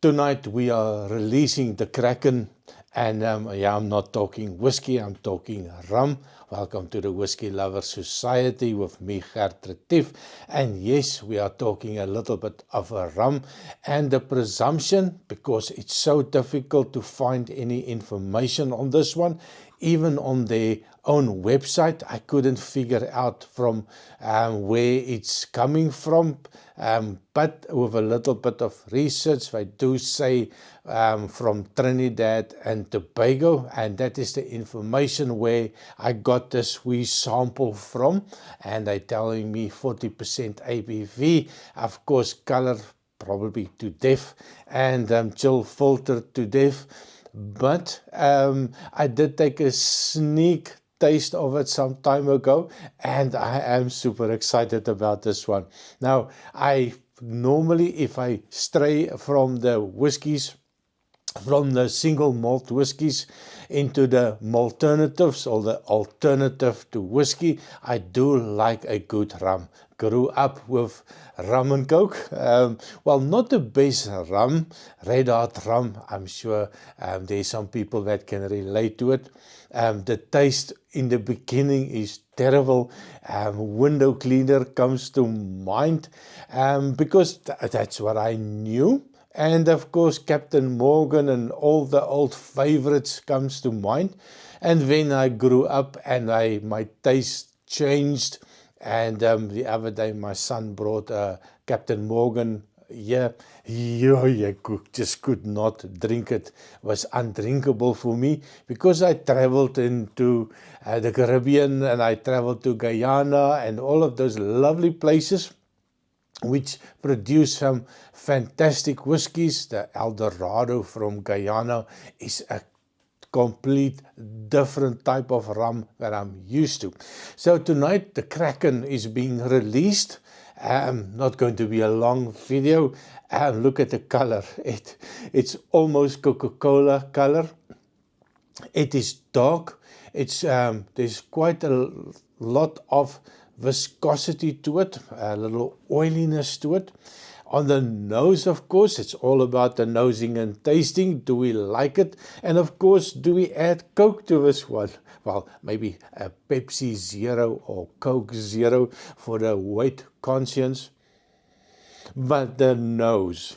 Tonight we are releasing the Kraken, and yeah, I'm not talking whiskey, I'm talking rum. Welcome to the Whiskey Lover Society with me, Gert Retief. And yes, we are talking a little bit of a rum, and the presumption, because it's so difficult to find any information on this one, even on their own website, I couldn't figure out from where it's coming from. But with a little bit of research, I do say from Trinidad and Tobago, and that is the information where I got this wee sample from, and they're telling me 40% ABV, of course, color probably to death, and chill filter to death. But I did take a sneak taste of it some time ago, and I am super excited about this one. Now, I normally, if I stray from the whiskies, from the single malt whiskies into the alternatives or the alternative to whiskey, I do like a good rum. Grew up with rum and coke. Well, not the best rum, red hot rum. I'm sure there's some people that can relate to it. The taste in the beginning is terrible. Window cleaner comes to mind because that's what I knew. And of course, Captain Morgan and all the old favorites comes to mind. And when I grew up and my taste changed, and the other day my son brought Captain Morgan. Yeah, I just could not drink it. It was undrinkable for me because I traveled into the Caribbean, and I traveled to Guyana and all of those lovely places which produce some fantastic whiskies. The Eldorado from Guyana is a complete different type of rum that I'm used to. So tonight the Kraken is being released. Not going to be a long video. Look at the color. It's almost Coca-Cola color. It is dark. It's there's quite a lot of viscosity to it, a little oiliness to it. On the nose, of course, it's all about the nosing and tasting. Do we like it? And of course, do we add Coke to this one? Well, maybe a Pepsi Zero or Coke Zero for the weight conscience. But the nose,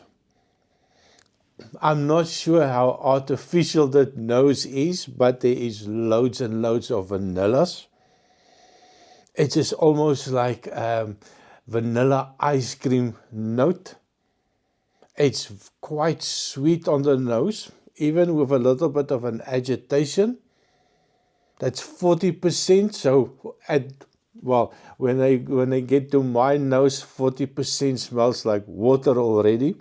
I'm not sure how artificial that nose is, but there is loads and loads of vanillas. It is almost like vanilla ice cream note. It's quite sweet on the nose, even with a little bit of an agitation. That's 40%. So when I get to my nose, 40% smells like water already.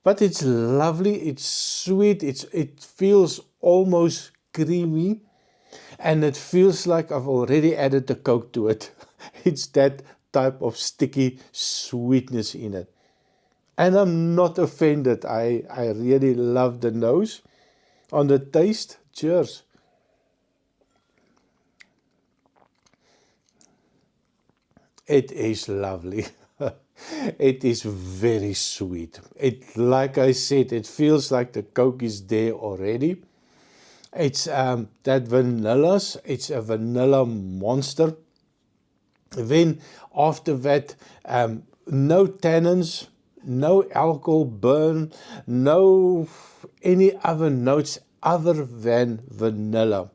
But it's lovely. It's sweet. It feels almost creamy. And it feels like I've already added the Coke to it. It's that type of sticky sweetness in it. And I'm not offended. I really love the nose. On the taste, cheers. It is lovely. It is very sweet. Like I said, it feels like the Coke is there already. It's that vanillas, it's a vanilla monster. Then after that, no tannins, no alcohol burn, no any other notes other than vanilla.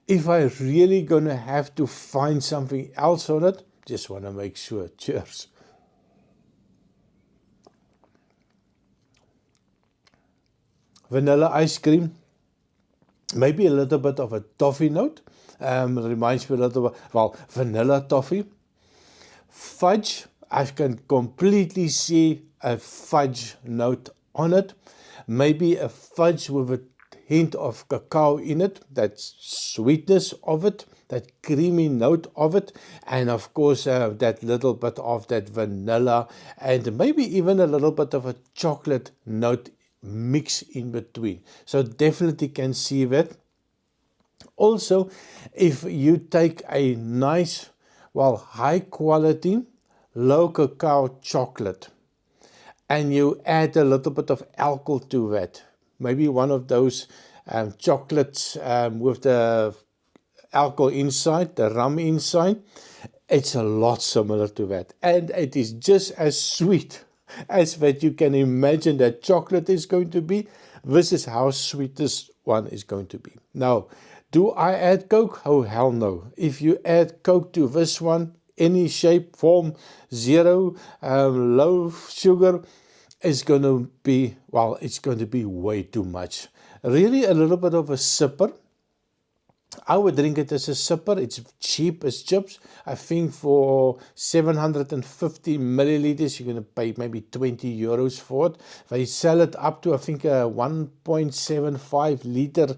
If I really gonna have to find something else on it, just want to make sure. Cheers. Vanilla ice cream. Maybe a little bit of a toffee note. Reminds me a little bit, well, vanilla toffee. Fudge, I can completely see a fudge note on it. Maybe a fudge with a hint of cacao in it. That sweetness of it, that creamy note of it. And of course, that little bit of that vanilla and maybe even a little bit of a chocolate note mix in between. So definitely can see that. Also, if you take a nice, well, high quality, low cacao chocolate and you add a little bit of alcohol to that. Maybe one of those chocolates with the alcohol inside, the rum inside. It's a lot similar to that. And it is just as sweet as that you can imagine that chocolate is going to be. This is how sweet this one is going to be. Now, do I add Coke? Oh, hell no. If you add Coke to this one, any shape, form, zero, low sugar, it's going to be, well, it's going to be way too much. Really a little bit of a sipper. I would drink it as a sipper. It's cheap as chips. I think for 750 milliliters, you're going to pay maybe 20 euros for it. They sell it up to, I think, 1.75 liter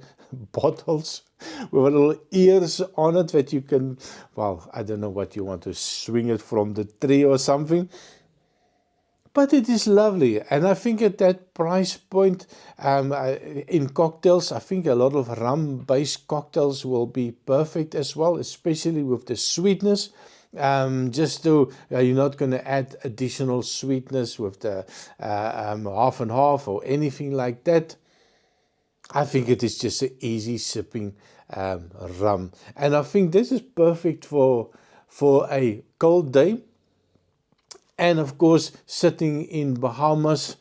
bottles with little ears on it that you can, well, I don't know what you want to swing it from the tree or something. But it is lovely, and I think at that price point, in cocktails, I think a lot of rum-based cocktails will be perfect as well, especially with the sweetness. Just to, you're not going to add additional sweetness with the half and half or anything like that. I think it is just an easy sipping rum, and I think this is perfect for a cold day. And of course, sitting in Bahamas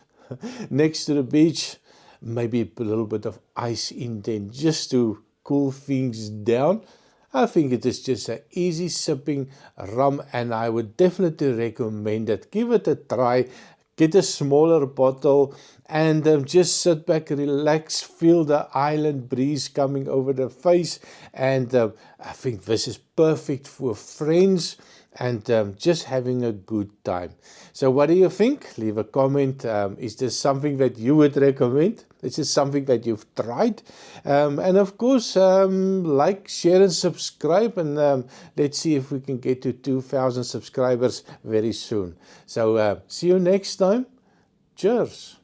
next to the beach, maybe put a little bit of ice in there just to cool things down. I think it is just an easy sipping rum, and I would definitely recommend it. Give it a try. Get a smaller bottle and just sit back, relax, feel the island breeze coming over the face. And I think this is perfect for friends and just having a good time. So what do you think? Leave a comment. Is this something that you would recommend? Is this something that you've tried? And of course, like, share and subscribe, and let's see if we can get to 2,000 subscribers very soon. So see you next time. Cheers.